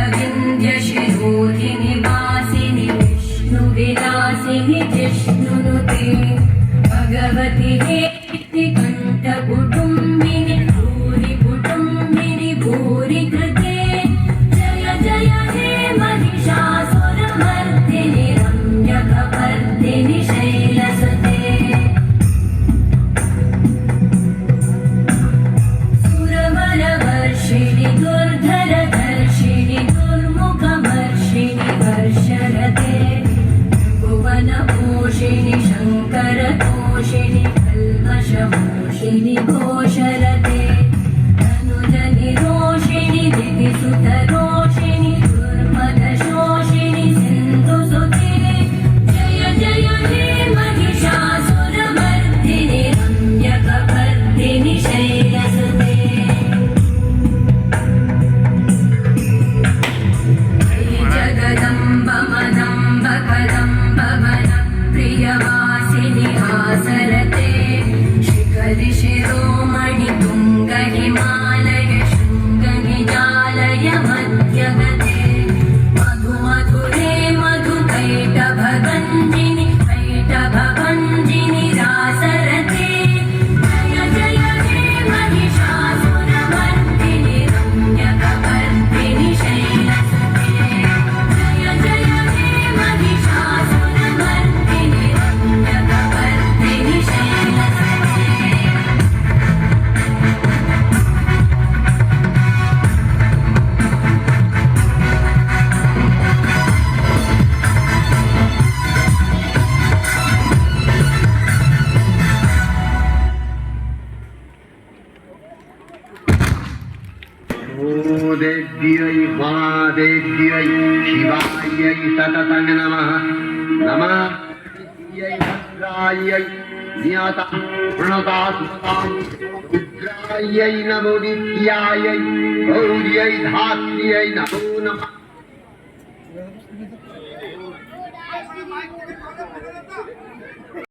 अरविन्द्यशिरोधिनि वासिनि विष्णुविलासिनि जिष्णुनुते भगवति हेति कण्ठकुटुम्बिनि भूरि कुटुम्बिनि भूरि कृते जय जय हे महिषासुरमर्दिनि रम्यकपर्दिनि शैलसुते सुरवरवर्षिणि दुर्धरधर्षिणि दुर्मुखवर्षिणि वर्षरते भुवनपोषिणि शङ्करतोषिणि कल्मषमोषिणि घोषरते तनुजनिरोषिणि दितिसुतरोषिणि दुर्मदशोषिणि सिन्धुसुते जय जय हे महिषासुरमर्दिनि रम्यकपर्दिनि शैलसुते जगदम्ब मदम्ब कदम्ब वन प्रियवासिनि हासरते शिखरि शिरोमणि तुङ्ग हिमालय शृङ्ग निजालय मध्यगते मधु मधुरे मधुकैटभगञ्जिनि कैटभभञ्जिनि रासरते जय जय हे महिषासुरमर्दिनि रम्यकपर्दिनि शैलसुते जय जय हे महिषासुरमर्दिनि रम्यकपर्दिनि शैलसुते देव्यै महादेव्यै शिवायै सततं नमः नमः देव्यै भद्रायै नियतां प्रणतास्मतां रुद्रायै नमो नित्यायै गौर्यै धात्र्यै नमो नमः।